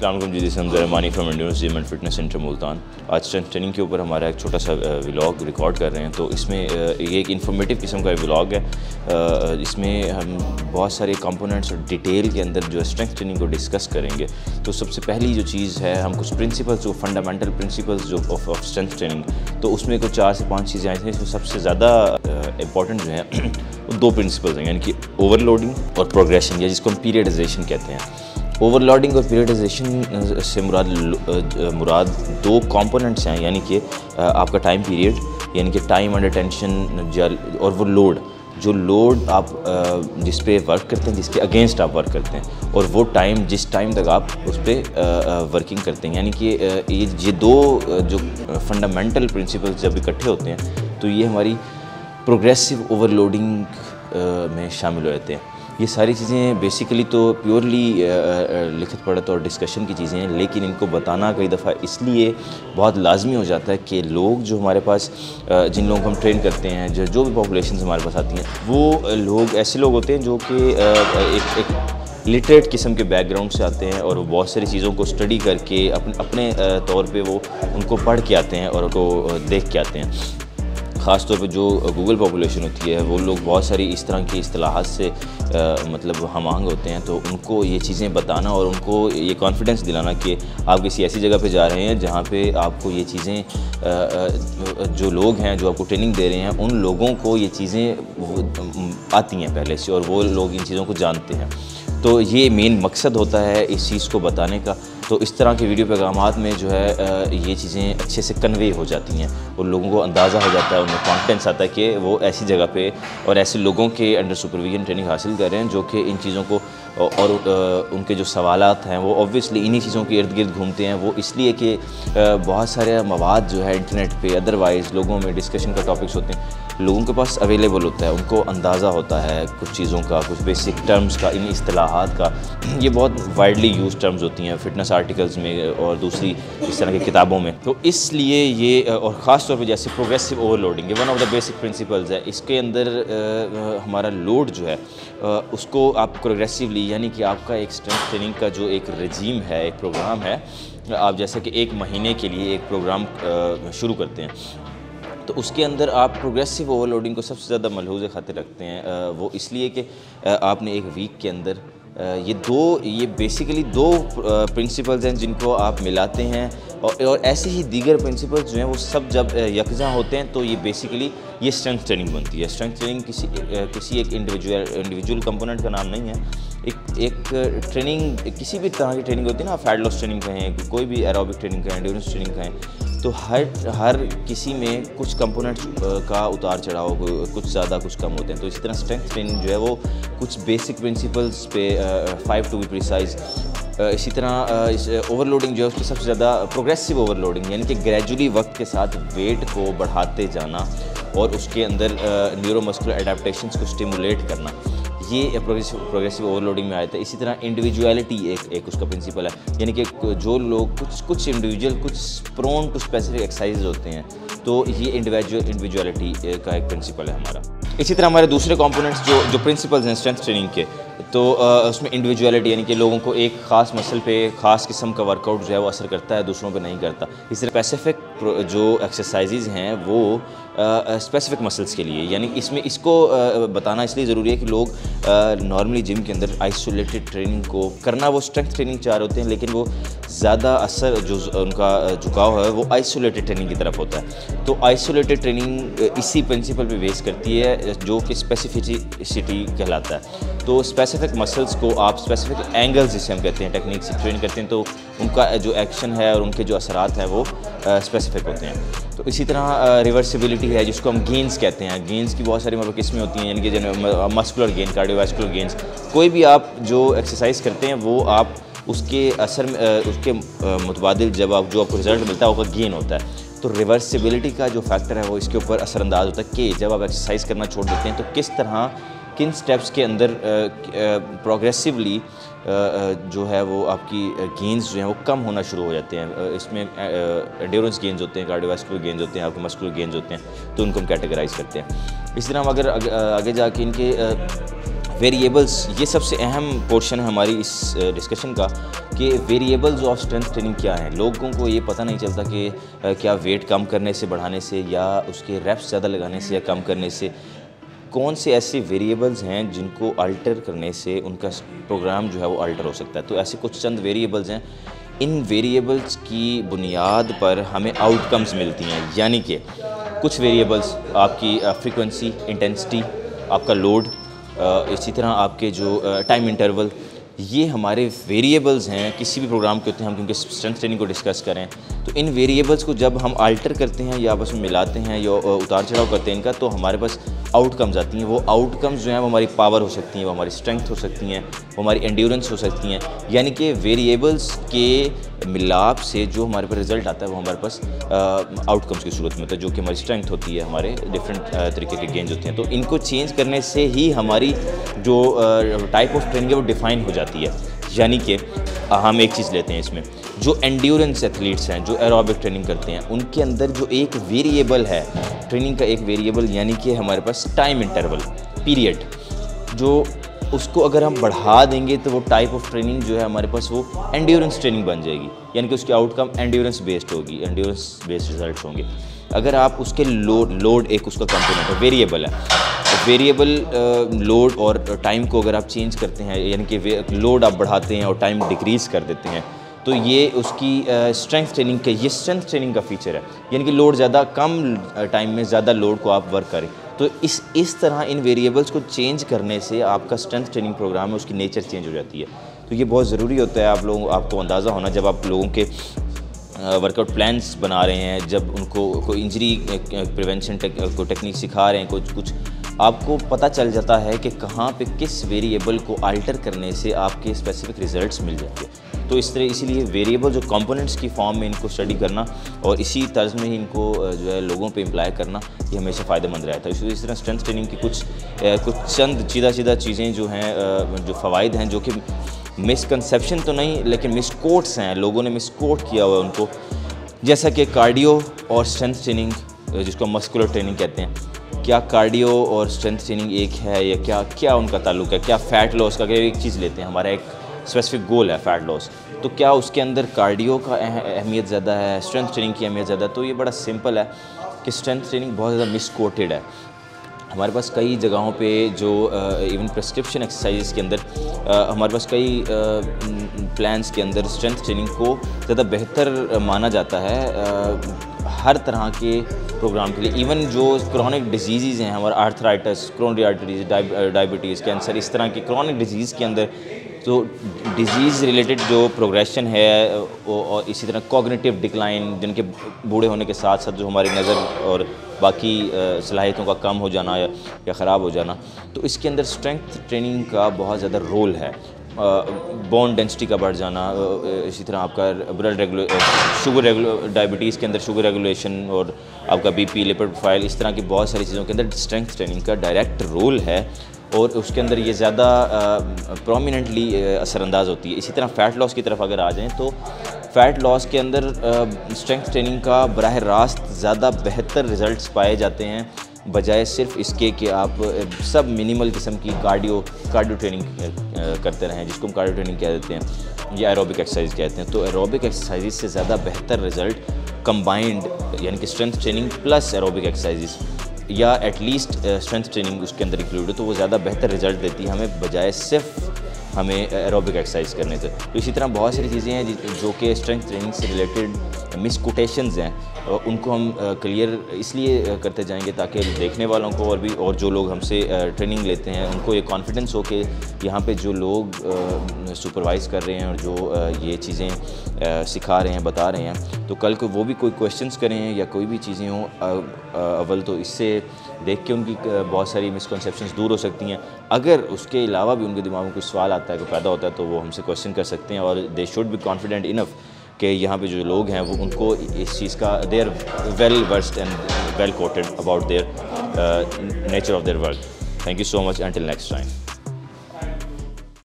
السلام علیکم جی، ہم Rahmani from Indianos gym and fitness centre Multan. آج اسٹرینتھ ٹریننگ کے اوپر ہمارا ایک چھوٹا سا ولاگ ریکارڈ کر رہے ہیں، تو اس میں یہ ایک انفارمیٹیو قسم کا ولاگ ہے۔ اس میں ہم بہت سارے کمپوننٹس اور ڈیٹیل کے اندر جو اسٹرینتھ ٹریننگ کو ڈسکس کریں گے۔ تو سب سے پہلی جو چیز ہے، ہم کچھ پرنسپلس جو فنڈامنٹل پرنسپلس جو آف اسٹرینتھ ٹریننگ، تو اس میں کچھ 4 سے 5 چیزیں آئی ہیں۔ سب سے زیادہ امپورٹنٹ جو ہے وہ 2 پرنسپلس ہیں، یعنی کہ اوور لوڈنگ اور پروگریشن، یا جس کو ہم پیریڈائزیشن کہتے ہیں۔ اوور لوڈنگ اور پیریڈائزیشن سے مراد 2 کمپوننٹس ہیں، یعنی کہ آپ کا ٹائم پیریڈ، یعنی کہ ٹائم انڈر ٹینشن، اور وہ لوڈ، جو لوڈ آپ جس پہ ورک کرتے ہیں، جس کے اگینسٹ آپ ورک کرتے ہیں، اور وہ ٹائم جس ٹائم تک آپ اس پہ ورکنگ کرتے ہیں۔ یعنی کہ یہ 2 جو فنڈامنٹل پرنسپلس جب اکٹھے ہوتے ہیں تو یہ ہماری پروگریسو اوور لوڈنگ میں شامل ہو جاتے ہیں۔ یہ ساری چیزیں بیسیکلی تو پیورلی لکھت پڑھت اور ڈسکشن کی چیزیں ہیں، لیکن ان کو بتانا کئی دفعہ اس لیے بہت لازمی ہو جاتا ہے کہ لوگ جو ہمارے پاس، جن لوگوں کو ہم ٹرین کرتے ہیں، جو بھی پاپولیشنز ہمارے پاس آتی ہیں، وہ لوگ ایسے لوگ ہوتے ہیں جو کہ ایک لٹریٹ قسم کے بیک گراؤنڈ سے آتے ہیں، اور وہ بہت ساری چیزوں کو اسٹڈی کر کے اپنے طور پہ وہ ان کو پڑھ کے آتے ہیں اور ان کو دیکھ کے آتے ہیں۔ خاص طور پہ جو گوگل پاپولیشن ہوتی ہے، وہ لوگ بہت ساری اس طرح کی اصطلاحات سے مطلب ہم آہنگ ہوتے ہیں، تو ان کو یہ چیزیں بتانا اور ان کو یہ کانفیڈنس دلانا کہ آپ کسی ایسی جگہ پہ جا رہے ہیں جہاں پہ آپ کو یہ چیزیں، جو لوگ ہیں جو آپ کو ٹریننگ دے رہے ہیں، ان لوگوں کو یہ چیزیں آتی ہیں پہلے سے، اور وہ لوگ ان چیزوں کو جانتے ہیں۔ تو یہ مین مقصد ہوتا ہے اس چیز کو بتانے کا۔ تو اس طرح کے ویڈیو پیغامات میں جو ہے یہ چیزیں اچھے سے کنوے ہو جاتی ہیں، اور لوگوں کو اندازہ ہو جاتا ہے، ان میں کانفیڈنس آتا ہے کہ وہ ایسی جگہ پہ اور ایسے لوگوں کے انڈر سپرویژن ٹریننگ حاصل کر رہے ہیں جو کہ ان چیزوں کو، اور ان کے جو سوالات ہیں وہ اوبویسلی انہی چیزوں کے ارد گرد گھومتے ہیں۔ وہ اس لیے کہ بہت سارے مواد جو ہے انٹرنیٹ پہ ادروائز لوگوں میں ڈسکشن کا ٹاپکس ہوتے ہیں، لوگوں کے پاس اویلیبل ہوتا ہے، ان کو اندازہ ہوتا ہے کچھ چیزوں کا، کچھ بیسک ٹرمز کا، ان اصطلاحات کا۔ یہ بہت وائڈلی یوز ٹرمز ہوتی ہیں فٹنس آرٹیکلز میں اور دوسری اس طرح کی کتابوں میں۔ تو اس لیے یہ، اور خاص طور پہ جیسے پروگریسو اوور لوڈنگ، یہ one of the basic principles ہے۔ اس کے اندر ہمارا لوڈ جو ہے اس کو آپ پروگریسولی، یعنی کہ آپ کا ایک اسٹرینتھ ٹریننگ کا جو ایک رجیم ہے، ایک پروگرام ہے، آپ جیسے کہ 1 مہینے کے لیے ایک پروگرام شروع کرتے ہیں، تو اس کے اندر آپ پروگریسو اوور لوڈنگ کو سب سے زیادہ ملحوظ خاطر رکھتے ہیں۔ وہ اس لیے کہ آپ نے ایک ویک کے اندر یہ بیسیکلی 2 پرنسپلز ہیں جن کو آپ ملاتے ہیں، اور ایسے ہی دیگر پرنسپلز جو ہیں وہ سب جب یکجا ہوتے ہیں تو یہ بیسیکلی یہ اسٹرینتھ ٹریننگ بنتی ہے۔ اسٹرینتھ ٹریننگ کسی ایک انڈیویجول کمپوننٹ کا نام نہیں ہے۔ ایک ٹریننگ، کسی بھی طرح کی ٹریننگ ہوتی ہے نا، فیٹ لاس ٹریننگ کہیں، کوئی بھی ایروبک ٹریننگ کہیں، انڈیورنس ٹریننگ کہیں، تو ہر کسی میں کچھ کمپوننٹس کا اتار چڑھاؤ، کچھ زیادہ کچھ کم ہوتے ہیں۔ تو اسی طرح اسٹرینتھ ٹریننگ جو ہے وہ کچھ بیسک پرنسپلز پہ 5 ٹو بی پریسائز۔ اسی طرح اوور لوڈنگ جو ہے اس کی سب سے زیادہ پروگریسو اوور لوڈنگ، یعنی کہ گریجولی وقت کے ساتھ ویٹ کو بڑھاتے جانا اور اس کے اندر نیورو مسکولر ایڈیپٹیشنس کو اسٹیمولیٹ کرنا، یہ پروگریسو اوور لوڈنگ میں آیا تھا۔ اسی طرح انڈیویجویلٹی ایک اس کا پرنسپل ہے، یعنی کہ جو لوگ کچھ انڈیویجول کچھ پرون ٹو اسپیسیفک ایکسرسائز ہوتے ہیں، تو یہ انڈیویجویلٹی کا ایک پرنسپل ہے ہمارا۔ اسی طرح ہمارے دوسرے کمپوننٹس جو پرنسپلز ہیں اسٹرینتھ ٹریننگ کے، تو اس میں انڈیویجویلٹی، یعنی کہ لوگوں کو ایک خاص مسل پہ خاص قسم کا ورک آؤٹ جو ہے وہ اثر کرتا ہے، دوسروں پہ نہیں کرتا۔ اس طرح اسپیسیفک جو ایکسرسائزز ہیں وہ اسپیسیفک مسلس کے لیے، یعنی اس کو بتانا اس لیے ضروری ہے کہ لوگ نارملی جم کے اندر آئسولیٹڈ ٹریننگ کو کرنا، وہ اسٹرینتھ ٹریننگ چاہ رہے ہوتے ہیں، لیکن وہ زیادہ اثر جو ان کا جھکاؤ ہے وہ آئسولیٹڈ ٹریننگ کی طرف ہوتا ہے۔ تو آئسولیٹڈ ٹریننگ اسی پرنسپل پہ بیس کرتی ہے جو کہ اسپیسیفسٹی کہلاتا ہے۔ تو اسپیسیفک مسلس کو آپ اسپیسیفک اینگلز جسے ہم کہتے ہیں ٹیکنیک سے ٹرین کرتے ہیں، تو ان کا جو ایکشن ہے اور ان کے جو اثرات ہیں وہ اسپیسیفک ہوتے ہیں۔ تو اسی طرح ریورسیبلٹی ہے، جس کو ہم گینز کہتے ہیں۔ گینز کی بہت ساری قسمیں ہوتی ہیں، یعنی کہ muscular gain, cardio vascular gains. کوئی بھی آپ جو ایکسرسائز کرتے ہیں وہ آپ اس کے اثر میں، اس کے متبادل جب آپ کو رزلٹ ملتا ہے وہ گین ہوتا ہے۔ تو ریورسیبلٹی کا جو فیکٹر ہے وہ اس کے اوپر اثر انداز ہوتا ہے کہ جب آپ ایکسرسائز کرنا چھوڑ دیتے ہیں تو کس طرح، کن سٹیپس کے اندر پروگریسولی جو ہے وہ آپ کی گینز جو ہیں وہ کم ہونا شروع ہو جاتے ہیں۔ اس میں انڈیورنس گینز ہوتے ہیں، کارڈیو واسکولر گینز ہوتے ہیں، آپ کے مسکولر گینز ہوتے ہیں، تو ان کو ہم کیٹیگرائز کرتے ہیں۔ اس طرح ہم اگر آگے جا کے ان کے ویریبلس، یہ سب سے اہم پورشن ہے ہماری اس ڈسکشن کا کہ ویریبلز آف اسٹرینتھ ٹریننگ کیا ہیں. لوگوں کو یہ پتہ نہیں چلتا کہ کیا ویٹ کم کرنے سے بڑھانے سے یا اس کے ریپس زیادہ لگانے سے یا کم کرنے سے کون سے ایسے ویریبلز ہیں جن کو الٹر کرنے سے ان کا پروگرام جو ہے وہ الٹر ہو سکتا ہے. تو ایسے کچھ چند ویریبلز ہیں. ان ویریبلز کی بنیاد پر ہمیں آؤٹ کمز ملتی ہیں، یعنی کہ کچھ ویریبلز آپ کی فریکوینسی، انٹینسٹی، آپ کا لوڈ، اسی طرح آپ کے جو ٹائم انٹرول، یہ ہمارے ویریبلز ہیں کسی بھی پروگرام کے ہوتے ہیں. ہم کیونکہ اسٹرینتھ ٹریننگ کو ڈسکس کریں تو ان ویریبلز کو جب ہم آلٹر کرتے ہیں یا آپس میں ملاتے ہیں یا اتار چڑھاؤ کرتے ہیں ان کا، تو ہمارے پاس آؤٹ کمز آتی ہیں. وہ آؤٹ کمز جو ہیں وہ ہماری پاور ہو سکتی ہیں، وہ ہماری اسٹرینتھ ہو سکتی ہیں، وہ ہماری انڈیورنس ہو سکتی ہیں. یعنی کہ ویریبلز کے ملاپ سے جو ہمارے پاس رزلٹ آتا ہے وہ ہمارے پاس آؤٹ کمز کی صورت میں ہوتا ہے، جو کہ ہماری اسٹرینتھ ہوتی ہے، ہمارے ڈفرینٹ طریقے کے گینز ہوتے ہیں. تو ان کو چینج کرنے سے ہی ہماری جو ٹائپ آف ٹریننگ ہے وہ ڈیفائن ہو جاتی ہے. یعنی کہ ہم ایک چیز لیتے ہیں اس میں، جو انڈیورنس ایتھلیٹس ہیں جو ایروبک ٹریننگ کرتے ہیں ان کے اندر جو ایک ویریبل ہے ٹریننگ کا، ایک ویریبل یعنی کہ ہمارے پاس ٹائم انٹرول پیریڈ، جو اس کو اگر ہم بڑھا دیں گے تو وہ ٹائپ آف ٹریننگ جو ہے ہمارے پاس وہ انڈیورنس ٹریننگ بن جائے گی. یعنی کہ اس کی آؤٹ کم انڈیورنس بیسڈ ہوگی، انڈیورنس بیسڈ ریزلٹس ہوں گے. اگر آپ اس کے لوڈ ایک اس کا کمپوننٹ ہے، ویریبل ہے، ویریبل لوڈ اور ٹائم کو اگر آپ چینج کرتے ہیں، یعنی کہ لوڈ آپ بڑھاتے ہیں اور ٹائم ڈیکریز کر دیتے ہیں، تو یہ اس کی اسٹرینتھ ٹریننگ کا، یہ اسٹرینتھ ٹریننگ کا فیچر ہے. یعنی کہ لوڈ زیادہ کم ٹائم میں زیادہ لوڈ کو آپ ورک کریں. تو اس طرح ان ویریبلس کو چینج کرنے سے آپ کا اسٹرینتھ ٹریننگ پروگرام ہے اس کی نیچر چینج ہو جاتی ہے. تو یہ بہت ضروری ہوتا ہے آپ کو اندازہ ہونا جب آپ لوگوں کے ورک آؤٹ پلانس بنا رہے ہیں، جب ان کو کوئی انجری پریونشن کو ٹیکنیک سکھا رہے ہیں، کچھ آپ کو پتہ چل جاتا ہے کہ کہاں پہ کس ویریبل کو آلٹر کرنے سے آپ کے اسپیسیفک ریزلٹس مل جاتے ہیں. تو اسی لیے ویریبل جو کمپوننٹس کی فارم میں ان کو اسٹڈی کرنا اور اسی طرز میں ان کو جو ہے لوگوں پہ امپلائی کرنا یہ ہمیشہ فائدہ مند رہتا ہے. اسی طرح اسٹرینتھ ٹریننگ کی کچھ چند سیدھا چیزیں جو ہیں، جو فوائد ہیں، جو کہ مسکنسیپشن تو نہیں لیکن مس کوٹس ہیں، لوگوں نے مس کوٹ کیا ہوا ہے ان کو، جیسا کہ کارڈیو اور اسٹرینتھ ٹریننگ جس کو مسکولر ٹریننگ کہتے ہیں. کیا کارڈیو اور اسٹرینتھ ٹریننگ ایک ہے یا کیا ان کا تعلق ہے؟ کیا فیٹ لاس کا ایک چیز لیتے ہیں، ہمارا ایک اسپیسیفک گول ہے فیٹ لاس، تو کیا اس کے اندر کارڈیو کا اہمیت زیادہ ہے، اسٹرینتھ ٹریننگ کی اہمیت زیادہ ہے؟ تو یہ بڑا سمپل ہے کہ اسٹرینتھ ٹریننگ بہت زیادہ مس کوٹڈ ہے. ہمارے پاس کئی جگہوں پہ جو ایون پرسکرپشن ایکسرسائزز کے اندر ہمارے پاس کئی پلانس کے اندر اسٹرینتھ ٹریننگ کو زیادہ بہتر مانا جاتا ہے ہر طرح کے پروگرام کے لیے. ایون جو کرونک ڈیزیزز ہیں، ہمارا arthritis, coronary arteries, diabetes, cancer, اس طرح کی کرونک ڈیزیز کے اندر تو ڈیزیز ریلیٹڈ جو پروگریشن ہے اور اسی طرح کوگنیٹیو ڈکلائن، جن کے بوڑھے ہونے کے ساتھ ساتھ جو ہماری نظر اور باقی صلاحیتوں کا کم ہو جانا یا خراب ہو جانا، تو اس کے اندر اسٹرینتھ ٹریننگ کا بہت زیادہ رول ہے. بون ڈینسٹی کا بڑھ جانا، اسی طرح آپ کا بلڈ شوگر ڈائبٹیز کے اندر شوگر ریگولیشن اور آپ کا بی پی، لپڈ پروفائل، اس طرح کی بہت ساری چیزوں کے اندر اسٹرینتھ ٹریننگ کا ڈائریکٹ رول ہے اور اس کے اندر یہ زیادہ پرومیننٹلی اثر انداز ہوتی ہے. اسی طرح فیٹ لاس کی طرف اگر آ جائیں تو فیٹ لاس کے اندر اسٹرینتھ ٹریننگ کا براہ راست زیادہ بہتر رزلٹس پائے جاتے ہیں بجائے صرف اس کے کہ آپ سب منیمل قسم کی کارڈیو ٹریننگ کرتے رہیں، جس کو ہم کارڈیو ٹریننگ کہہ دیتے ہیں یا ایروبک ایکسرسائز کہتے ہیں. تو ایروبک ایکسرسائز سے زیادہ بہتر رزلٹ کمبائنڈ، یعنی کہ strength training plus aerobic exercise یا ایٹ لیسٹ اسٹرینتھ ٹریننگ اس کے اندر انکلوڈ ہو، تو وہ زیادہ بہتر رزلٹ دیتی ہے ہمیں بجائے صرف ہمیں ایروبک ایکسرسائز کرنے سے. تو اسی طرح بہت ساری چیزیں ہیں جو کہ اسٹرینتھ ٹریننگ سے ریلیٹڈ مسکوٹیشنز ہیں، ان کو ہم کلیئر اس لیے کرتے جائیں گے تاکہ دیکھنے والوں کو اور جو لوگ ہم سے ٹریننگ لیتے ہیں ان کو یہ کانفیڈنس ہو کہ یہاں پہ جو لوگ سپروائز کر رہے ہیں اور جو یہ چیزیں سکھا رہے ہیں، بتا رہے ہیں، تو کل کو وہ بھی کوئی کویشچنس کریں یا کوئی بھی چیزیں ہوں اول تو اس سے دیکھ کے ان کی بہت ساری مسکنسیپشنز دور ہو سکتی ہیں. اگر اس کے علاوہ بھی ان کے دماغ میں کوئی سوال آتا ہے، کوئی پیدا ہوتا ہے، تو وہ ہم سے کویشچن کر سکتے ہیں اور they should be confident enough کہ یہاں پہ جو لوگ ہیں وہ ان کو اس چیز کا they are well versed and well coated about their nature of their work. Thank you so much. Until next time.